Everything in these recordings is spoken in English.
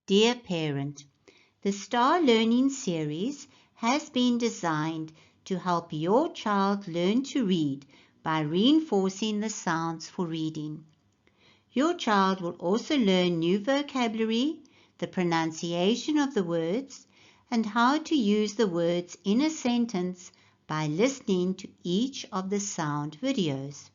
Dear parent, the Star Learning Series has been designed to help your child learn to read by reinforcing the sounds for reading. Your child will also learn new vocabulary, the pronunciation of the words, and how to use the words in a sentence by listening to each of the sound videos.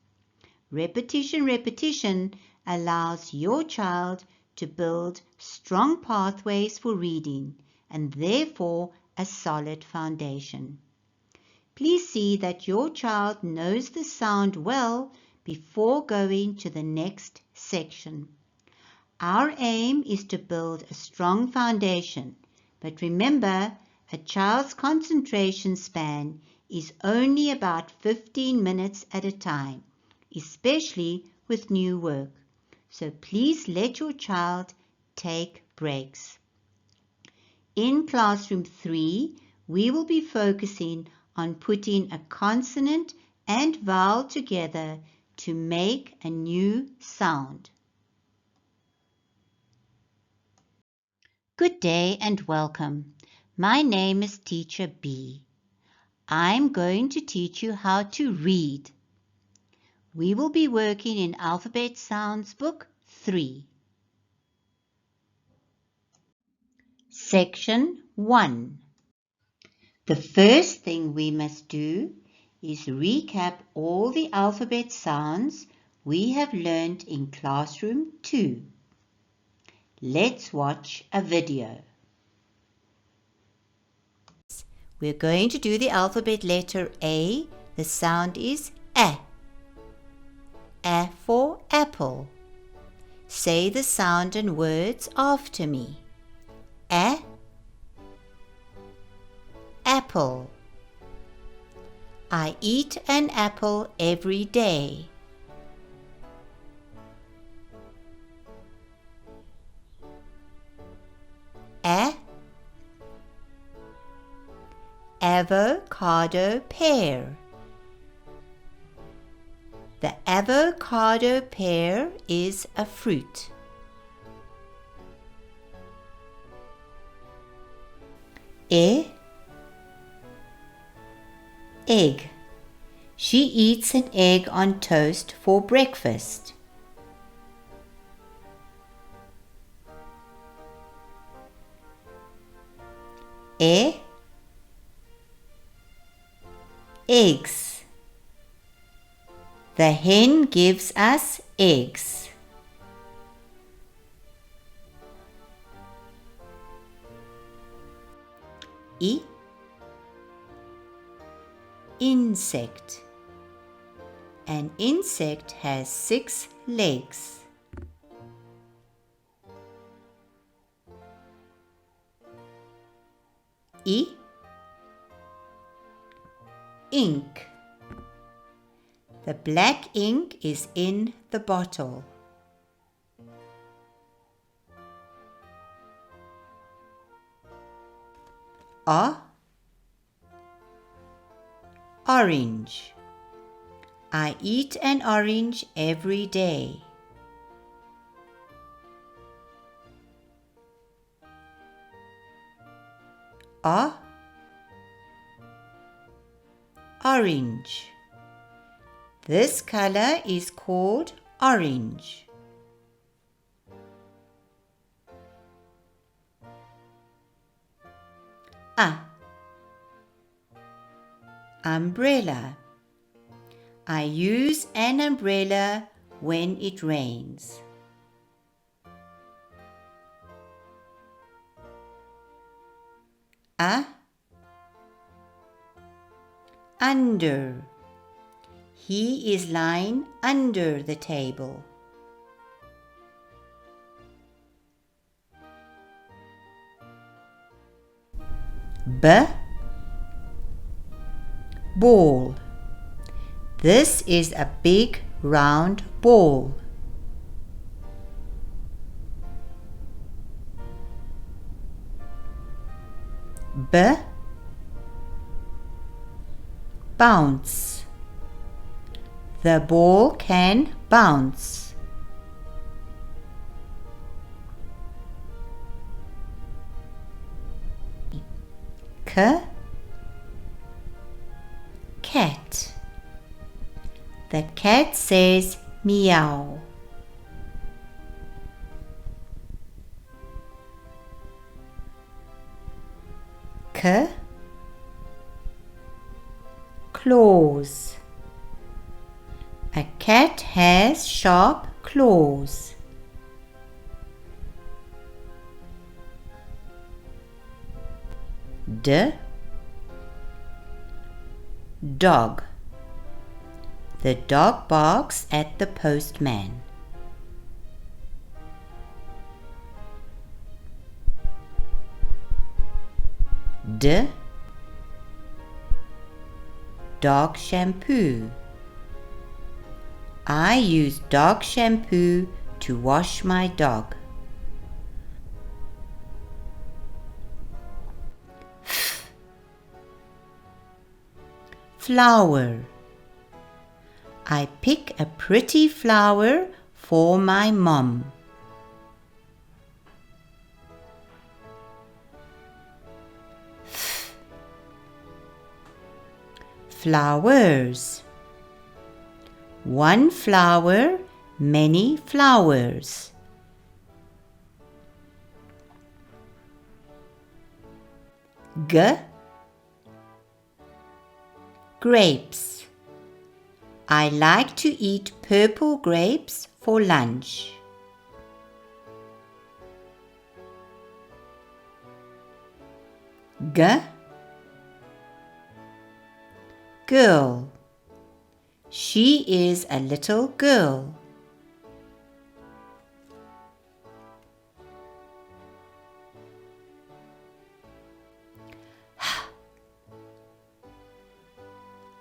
Repetition allows your child to build strong pathways for reading and therefore a solid foundation. Please see that your child knows the sound well before going to the next section. Our aim is to build a strong foundation, but remember, a child's concentration span is only about 15 minutes at a time, especially with new work. So please let your child take breaks. In Classroom 3, we will be focusing on putting a consonant and vowel together to make a new sound. Good day and welcome. My name is Teacher B. I'm going to teach you how to read. We will be working in Alphabet Sounds Book 3. Section 1. The first thing we must do is recap all the alphabet sounds we have learned in Classroom 2. Let's watch a video. We're going to do the alphabet letter A. The sound is A. A for apple. Say the sound and words after me. A. Apple. I eat an apple every day. A. Avocado pear. The avocado pear is a fruit. Egg. She eats an egg on toast for breakfast. Eggs. The hen gives us eggs. Insect. An insect has 6 legs. Ink. The black ink is in the bottle. Orange. I eat an orange every day. Orange. This color is called orange. Umbrella. I use an umbrella when it rains. Under. He is lying under the table. Ball. This is a big round ball. Bounce. The ball can bounce. cat. The cat says meow. Claws. A cat has sharp claws. Dog. The dog barks at the postman. Dog shampoo. I use dog shampoo to wash my dog. Flower. I pick a pretty flower for my mom. Flowers. One flower, many flowers. Grapes. I like to eat purple grapes for lunch. Girl. She is a little girl.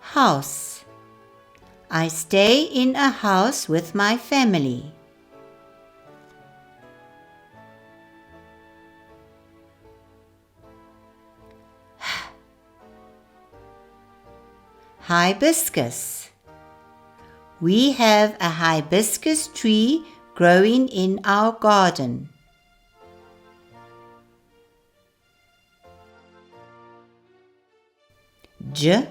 House. I stay in a house with my family. Hibiscus. We have a hibiscus tree growing in our garden. Jump.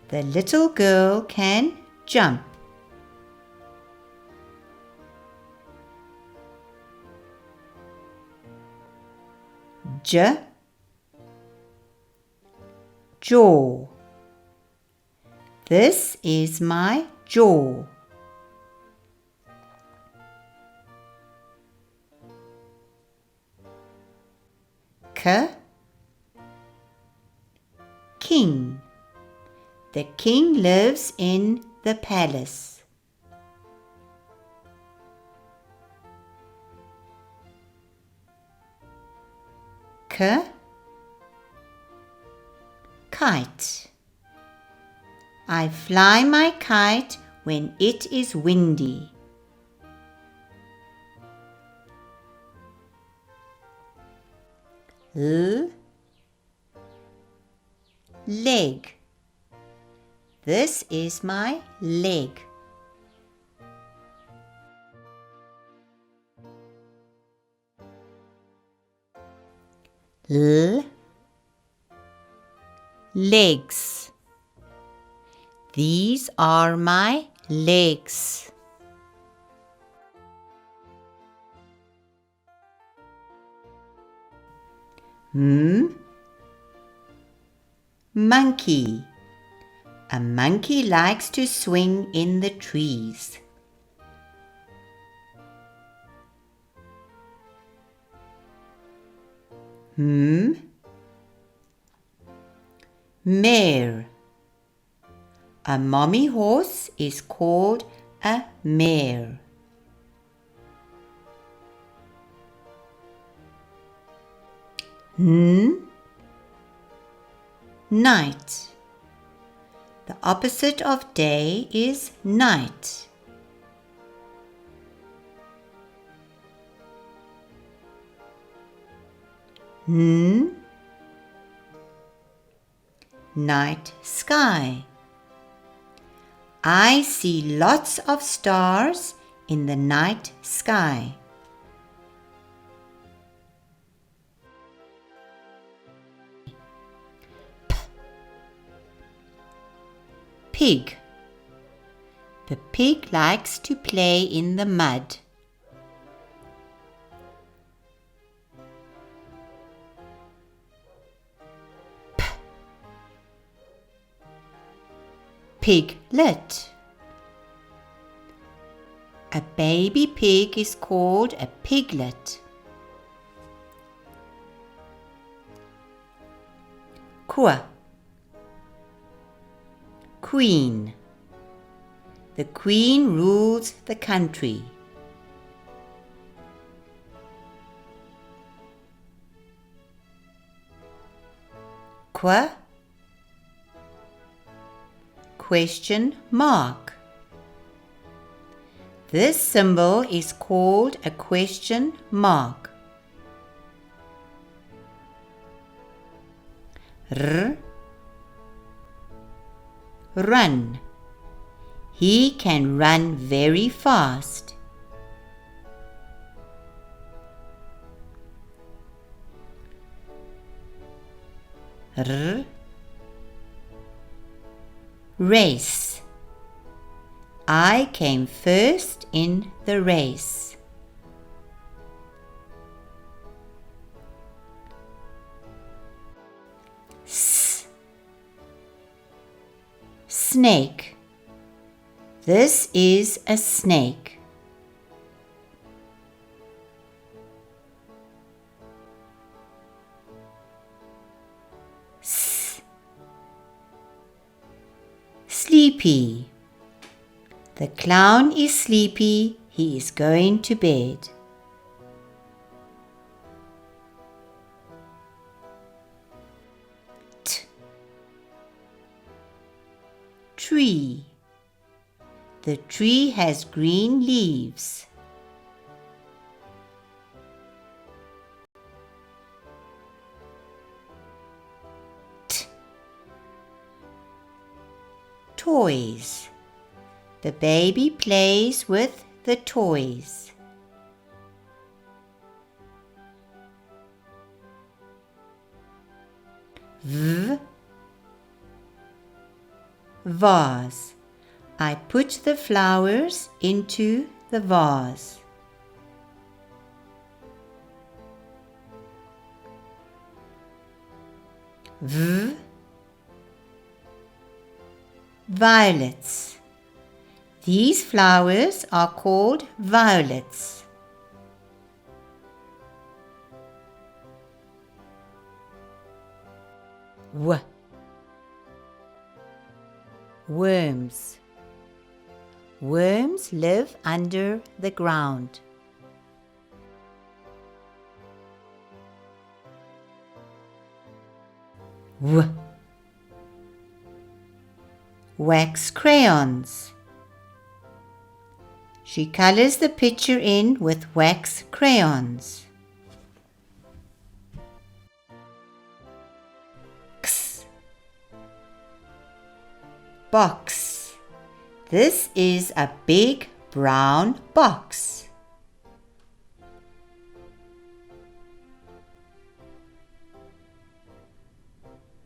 The little girl can jump. Jaw. This is my jaw. King. The king lives in the palace. Kite. I fly my kite when it is windy. Leg. This is my leg. Legs. These are my legs. Monkey. A monkey likes to swing in the trees. Mare. A mommy horse is called a mare. Night. The opposite of day is night. Night sky. I see lots of stars in the night sky. pig. The pig likes to play in the mud. Piglet. A baby pig is called a piglet. Koe. Queen. The queen rules the country. Koe. Question mark. This symbol is called a question mark. R. Run. He can run very fast. R. Race. I came first in the race. S. Snake. This is a snake. S. Sleepy. The clown is sleepy. He is going to bed. T. Tree. The tree has green leaves. T. Toys. The baby plays with the toys. V. Vase. I put the flowers into the vase. V. Violets. These flowers are called violets. W. Worms. Worms live under the ground. W. Wax crayons. She colors the picture in with wax crayons. X. Box. This is a big brown box.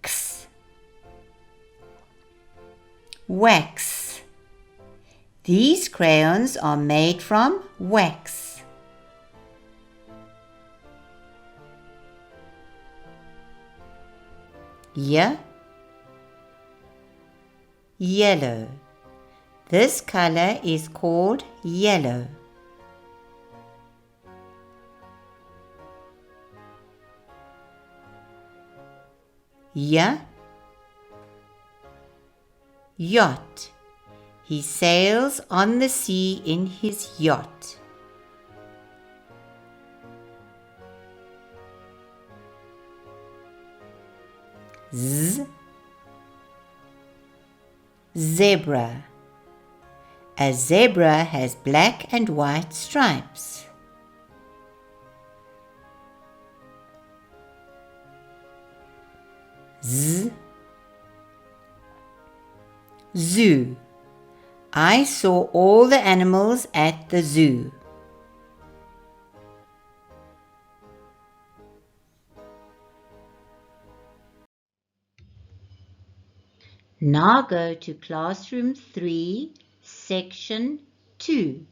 X. Wax. These crayons are made from wax. Y. Yellow. This color is called yellow. Y. Yacht. He sails on the sea in his yacht. Z. Zebra. A zebra has black and white stripes. Z. Zoo. I saw all the animals at the zoo. Now go to Classroom 3, Section 2.